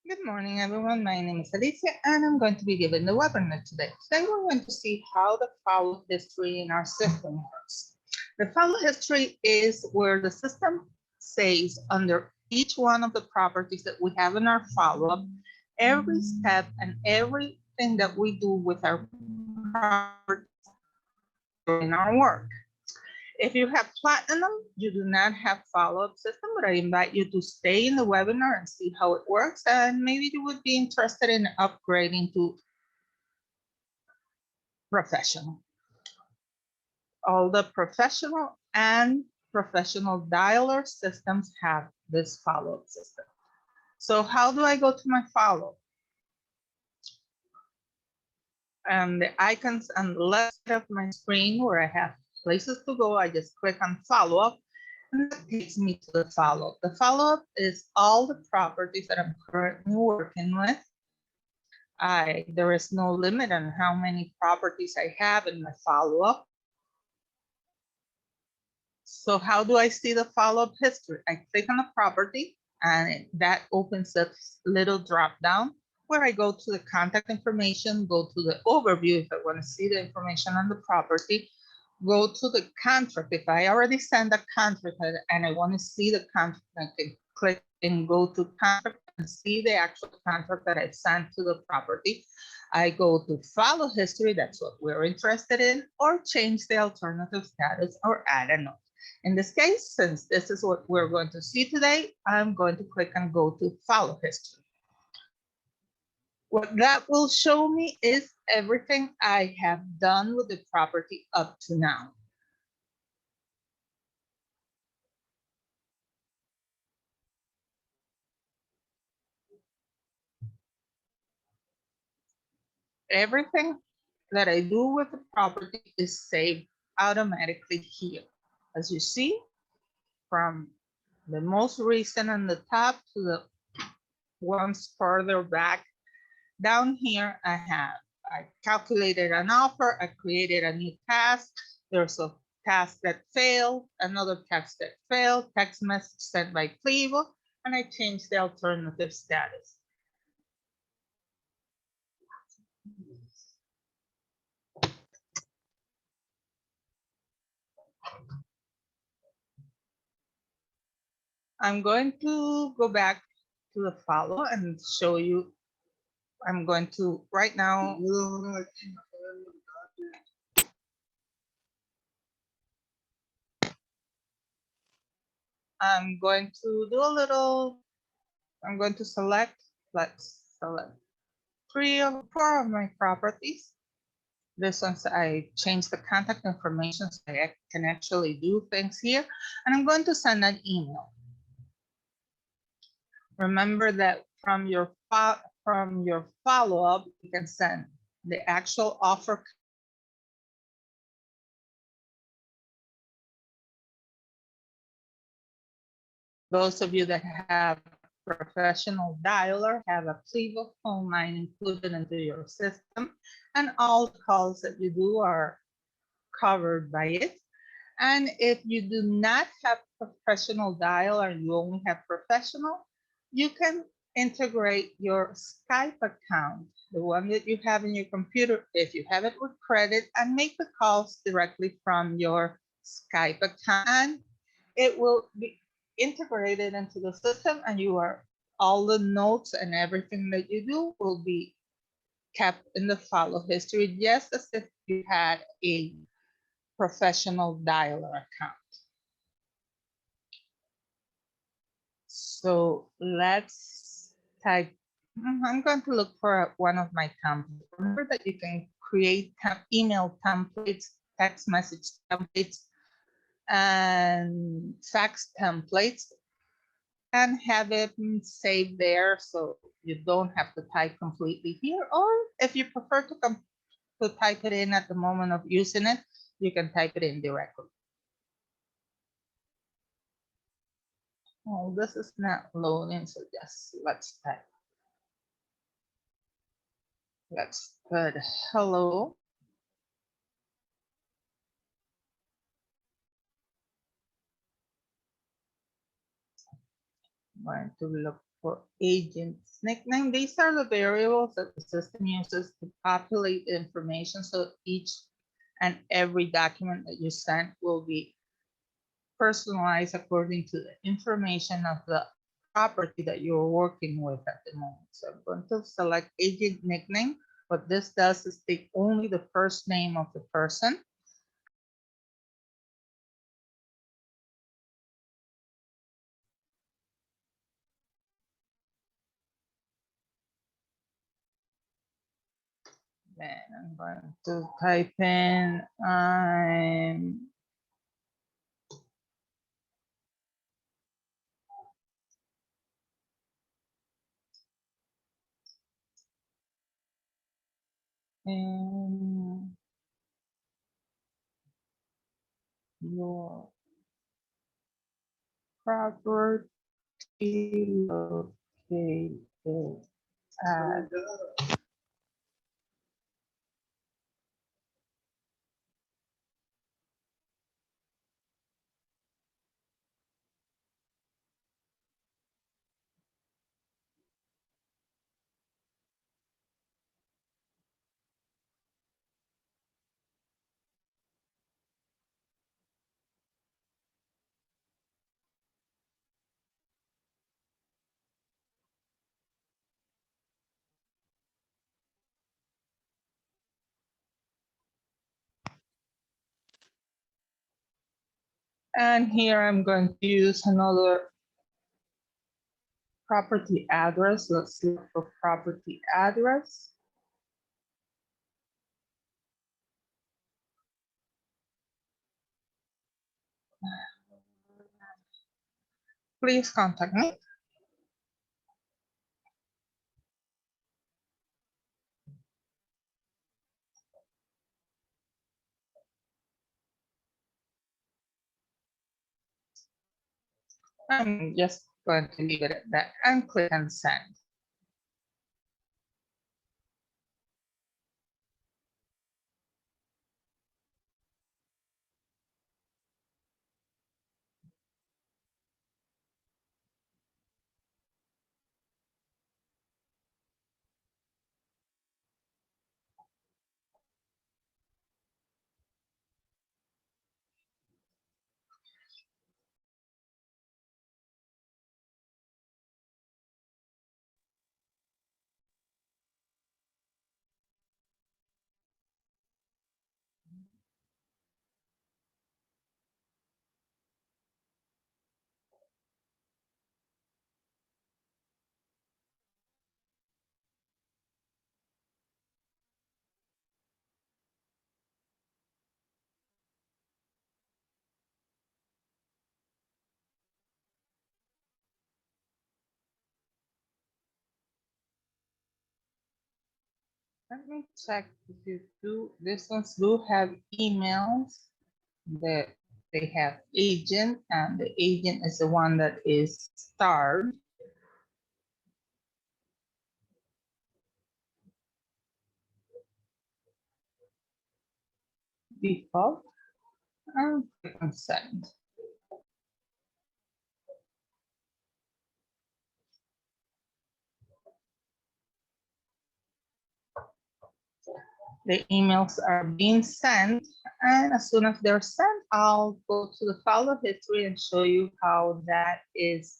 Good morning, everyone. My name is Alicia, and I'm going to be giving the webinar today. Today, we're going to see how the follow history in our system works. The follow history is where the system saves under each one of the properties that we have in our follow-up, every step and everything that we do with our properties in our work. If you have Platinum, you do not have follow-up system, but I invite you to stay in the webinar and see how it works. And maybe you would be interested in upgrading to Professional. All the Professional and Professional dialer systems have this follow-up system. So how do I go to my follow? And the icons on the left side of my screen where I have places to go, I just click on follow-up. And that takes me to the follow-up. The follow-up is all the properties that I'm currently working with. There is no limit on how many properties I have in my follow-up. So how do I see the follow-up history? I click on a property and that opens a little drop down where I go to the contact information, go to the overview if I want to see the information on the property, go to the contract. If I already send a contract and I want to see the contract, I can click and go to contract and see the actual contract that I sent to the property. I go to follow history, that's what we're interested in, or change the alternative status or add a note. In this case, since this is what we're going to see today, I'm going to click and go to follow history. What that will show me is everything I have done with the property up to now. Everything that I do with the property is saved automatically here. As you see, from the most recent on the top to the ones further back, down here I calculated an offer, I created a new task, there's a task that failed, another task that failed, text message sent by Clevo, and I changed the alternative status. I'm going to go back to the follow and show you. I'm going to right now. I'm going to do a little. I'm going to select. Let's select 4 of my properties. This one's I changed the contact information so I can actually do things here. And I'm going to send an email. Remember that from your follow-up, you can send the actual offer. Those of you that have Professional dialer have a Clevo phone line included into your system, and all the calls that you do are covered by it. And if you do not have Professional dialer and you only have Professional, you can integrate your Skype account, the one that you have in your computer, if you have it with credit, and make the calls directly from your Skype account. And it will be integrated into the system, and all the notes and everything that you do will be kept in the follow history, just as if you had a Professional dialer account. So let's type. I'm going to look for one of my templates. Remember that you can create email templates, text message templates, and fax templates, and have it saved there so you don't have to type completely here. Or if you prefer to type it in at the moment of using it, you can type it in directly. Oh, this is not loading, so just let's type. Let's put hello. I'm going to look for agent's nickname. These are the variables that the system uses to populate the information, so each and every document that you send will be personalized according to the information of the property that you're working with at the moment. So I'm going to select agent nickname. What this does is take only the first name of the person. Then I'm going to type in in your property located at and here I'm going to use another property address. Let's look for property address. Please contact me. I'm just going to leave it at that and click on send. Let me check if you do. These ones do have emails that they have agent, and the agent is the one that is starred. Default and click on send. The emails are being sent, and as soon as they're sent, I'll go to the follow history and show you how that is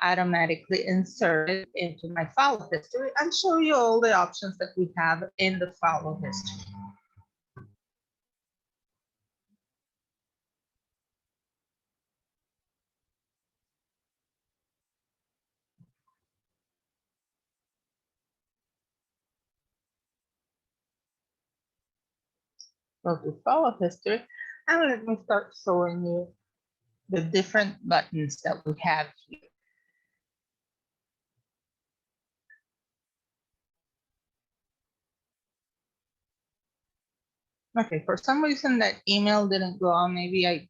automatically inserted into my follow history and show you all the options that we have in the follow history. Go to follow history, and let me start showing you the different buttons that we have here. Okay, for some reason that email didn't go on. Maybe I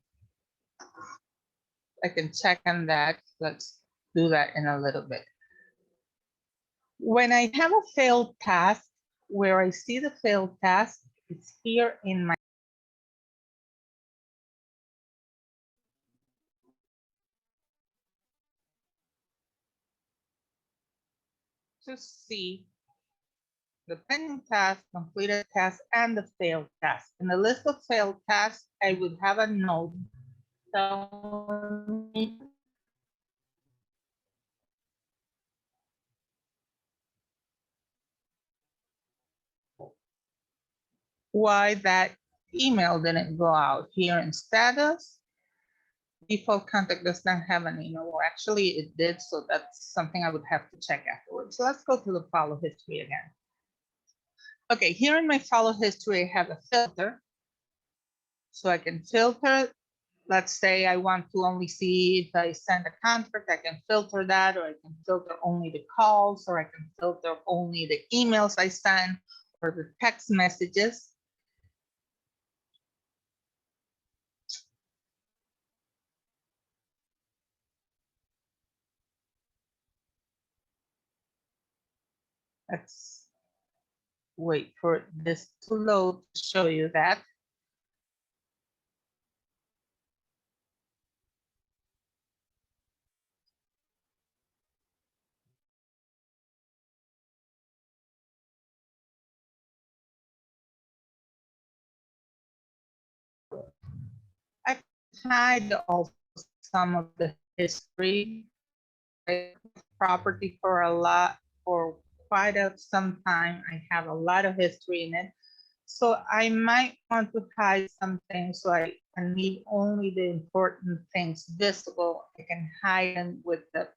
can check on that. Let's do that in a little bit. When I have a failed task, where I see the failed task, it's here in my to see the pending task, completed task, and the failed task. In the list of failed tasks, I would have a note telling me why that email didn't go out. Here in status, default contact does not have an email. Well, actually it did, so that's something I would have to check afterwards. So let's go to the follow history again. Okay, here in my follow history, I have a filter. So I can filter, let's say I want to only see if I send a contract, I can filter that, or I can filter only the calls, or I can filter only the emails I send, or the text messages. Let's wait for this to load to show you that. I hide also some of the history. Property for quite some time. I have a lot of history in it. So I might want to hide some things so I can leave only the important things visible. I can hide them with the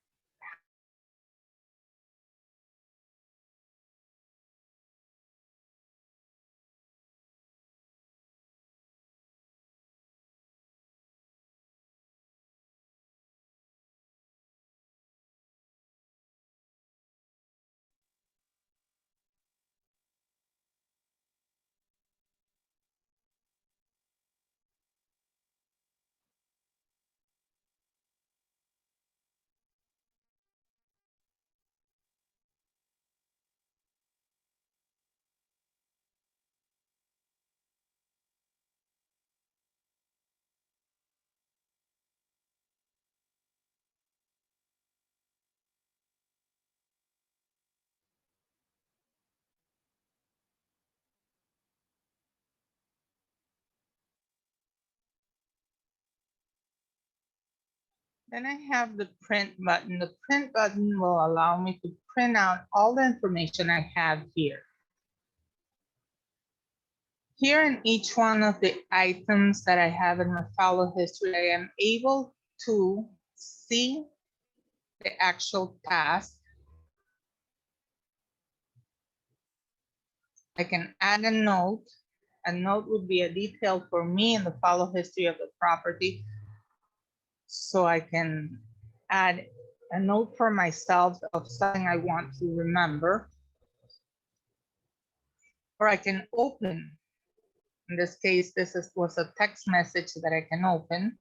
then I have the print button. The print button will allow me to print out all the information I have here. Here in each one of the items that I have in my follow history, I am able to see the actual task. I can add a note. A note would be a detail for me in the follow history of the property. So I can add a note for myself of something I want to remember. Or I can open. In this case, was a text message that I can open.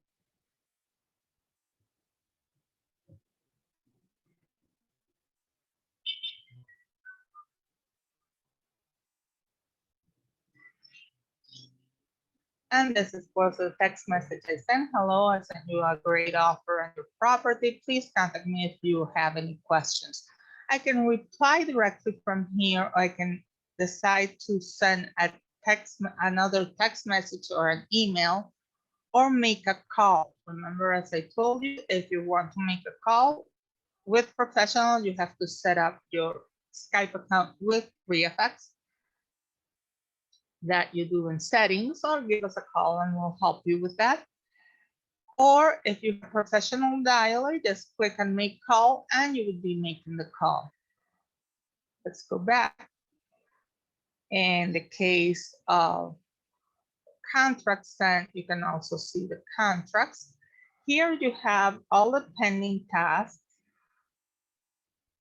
And was a text message I sent. Hello, I sent you a great offer on your property. Please contact me if you have any questions. I can reply directly from here, or I can decide to send another text message or an email, or make a call. Remember, as I told you, if you want to make a call with professional, you have to set up your Skype account with REFX that you do in settings, or give us a call and we'll help you with that. Or if you're a professional dialer, just click on make call and you would be making the call. Let's go back. In the case of contracts sent, you can also see the contracts. Here you have all the pending tasks.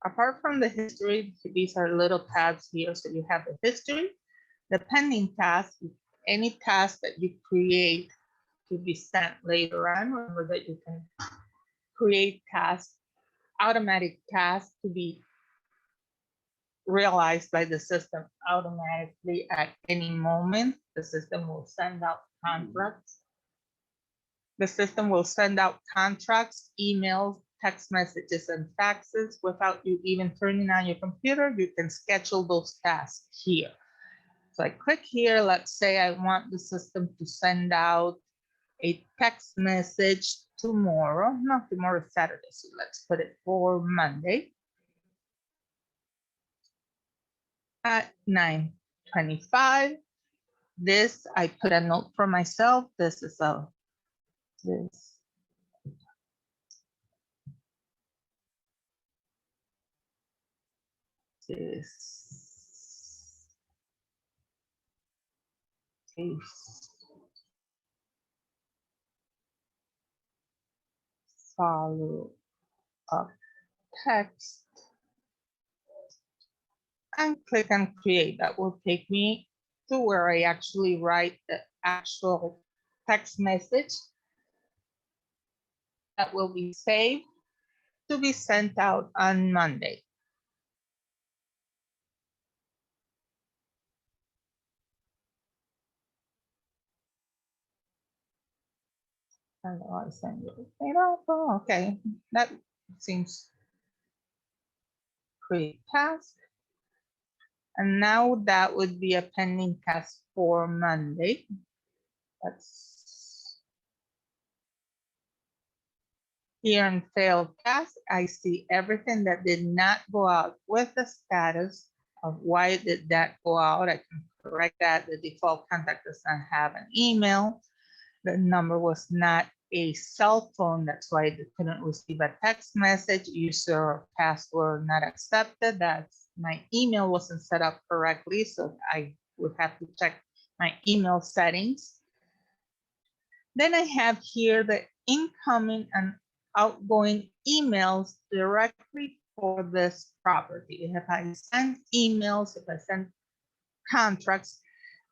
Apart from the history, these are little tabs here. So you have the history, the pending task, any task that you create to be sent later on. Remember that you can create tasks, automatic tasks to be realized by the system automatically at any moment. The system will send out contracts. The system will send out contracts, emails, text messages and faxes without you even turning on your computer. You can schedule those tasks here. So I click here. Let's say I want the system to send out a text message tomorrow. No, tomorrow is Saturday. So let's put it for Monday at 9:25. This, I put a note for myself. This is this is follow up text and click on create. That will take me to where I actually write the actual text message that will be saved to be sent out on Monday. And I send you. Oh, okay, that seems create task. And now that would be a pending task for Monday. That's here in failed task. I see everything that did not go out with the status of why did that go out. I can correct that. The default contact does not have an email. The number was not a cell phone. That's why they couldn't receive a text message. User password not accepted. That's my email wasn't set up correctly. So I would have to check my email settings. Then I have here the incoming and outgoing emails directly for this property. If I send emails, if I send contracts,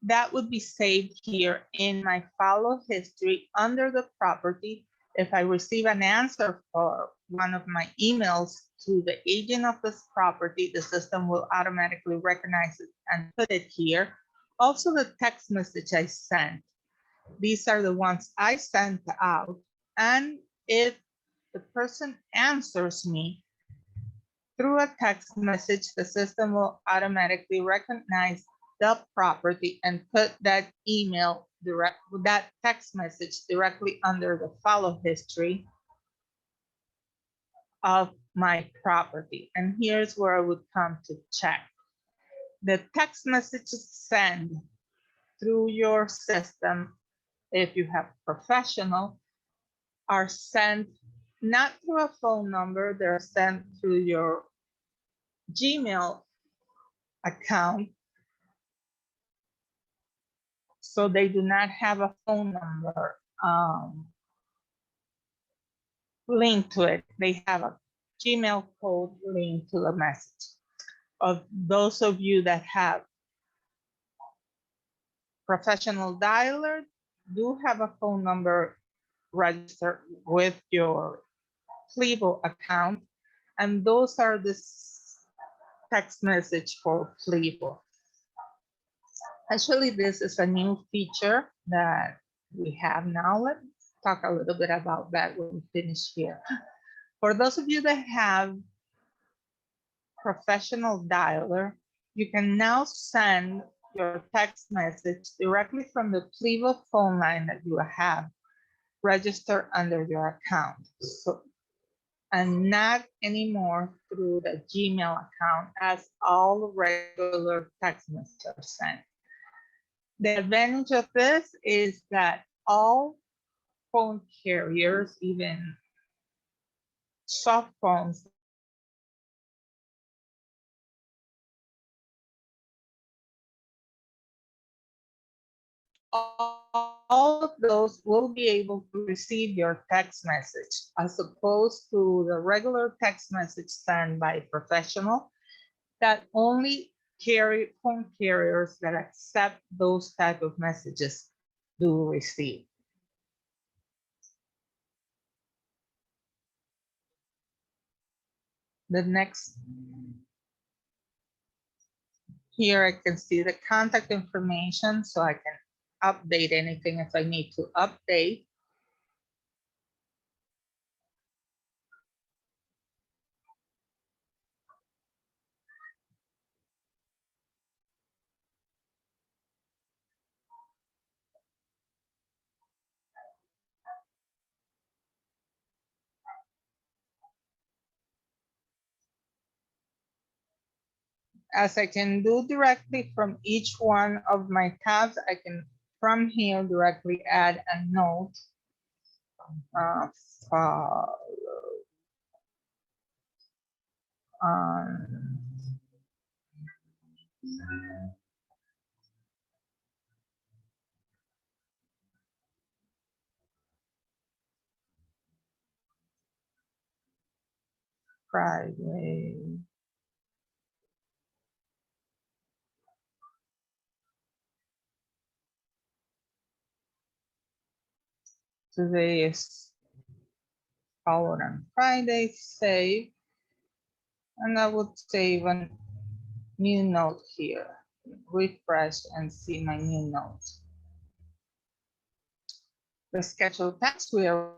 that would be saved here in my follow history under the property. If I receive an answer for one of my emails to the agent of this property, the system will automatically recognize it and put it here. Also, the text message I sent. These are the ones I sent out. And if the person answers me through a text message, the system will automatically recognize the property and put that that text message directly under the follow history of my property. And here's where I would come to check. The text messages sent through your system, if you have professional, are sent not through a phone number, they're sent through your Gmail account. So they do not have a phone number linked to it. They have a Gmail code linked to the message. Of those of you that have professional dialer, do have a phone number registered with your Plivo account, and those are the text message for Plivo. Actually, this is a new feature that we have now. Let's talk a little bit about that when we finish here. For those of you that have professional dialer, you can now send your text message directly from the Plivo phone line that you have registered under your account. So, and not anymore through the Gmail account, as all regular text messages are sent. The advantage of this is that all phone carriers, even soft phones, all of those will be able to receive your text message, as opposed to the regular text message sent by professional that only phone carriers that accept those type of messages do receive. The next, here I can see the contact information, so I can update anything if I need to update. as I can do directly from each one of my tabs, I can from here directly add a note. Follow on Friday. Today is followed on Friday, save, and I would save a new note here. Refresh and see my new note. The scheduled task we are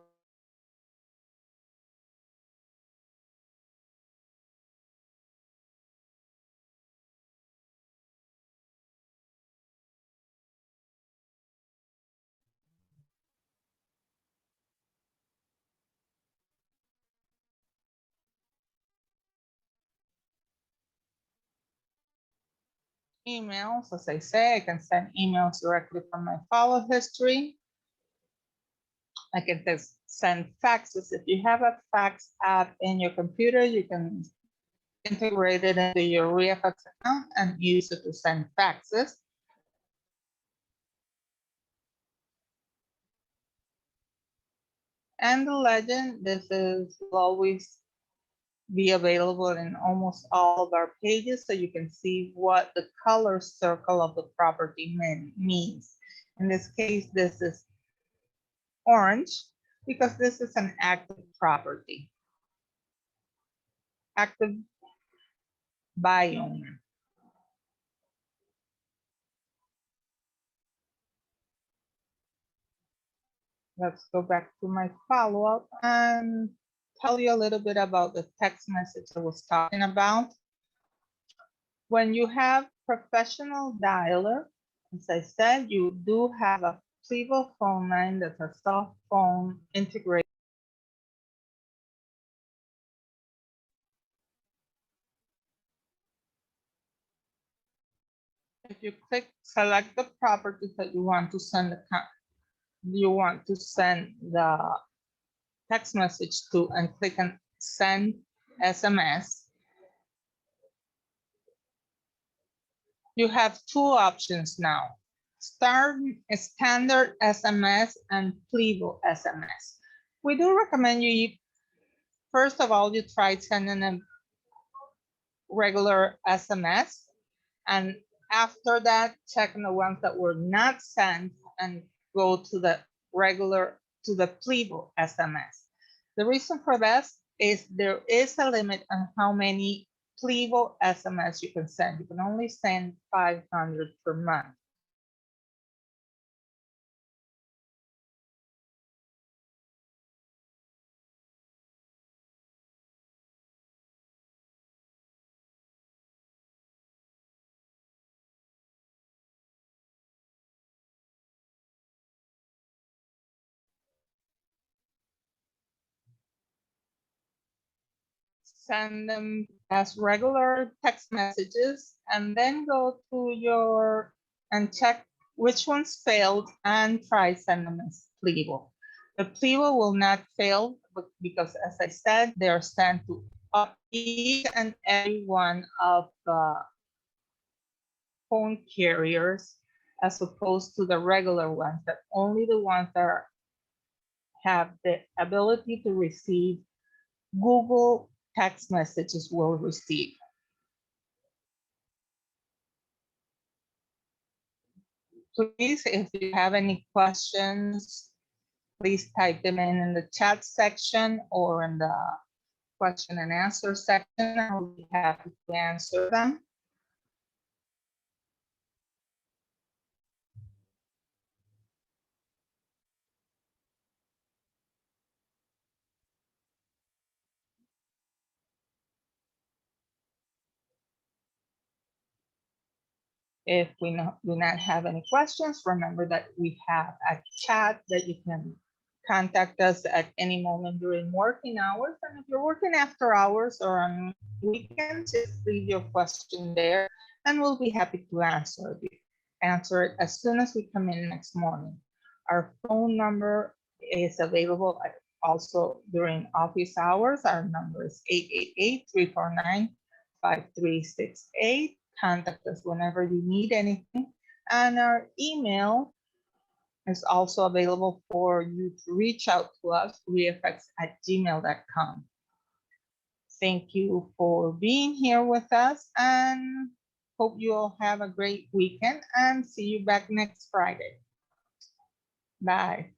emails. As I say, I can send emails directly from my follow history. I can just send faxes. If you have a fax app in your computer, you can integrate it into your ReFX account and use it to send faxes. And the legend, this is will always be available in almost all of our pages, so you can see what the color circle of the property means. In this case, this is orange because this is an active property, active biome. Let's go back to my follow-up and tell you a little bit about the text message I was talking about. When you have professional dialer, as I said, you do have a Plivo phone line that's a soft phone integrated. If you click select the properties that you want to send the text message to and click on send SMS, you have two options now. Standard SMS and Plivo SMS. We do recommend you, first of all, you try sending a regular SMS, and after that, check on the ones that were not sent and go to the Plivo SMS. The reason for this is there is a limit on how many Plivo SMS you can send. You can only send 500 per month. Send them as regular text messages and then go to and check which ones failed and try send them as Plivo. The Plivo will not fail because, as I said, they are sent to each and every one of the phone carriers, as opposed to the regular ones, that only the ones that have the ability to receive Google text messages will receive. Please, if you have any questions, please type them in the chat section or in the question and answer section. I'll be happy to answer them. If we do not have any questions, remember that we have a chat that you can contact us at any moment during working hours. And if you're working after hours or on weekends, just leave your question there and we'll be happy to answer it as soon as we come in next morning. Our phone number is available also during office hours. Our number is 888-349-5368. Contact us whenever you need anything. And our email is also available for you to reach out to us, reaffects@gmail.com. Thank you for being here with us and hope you all have a great weekend and see you back next Friday. Bye.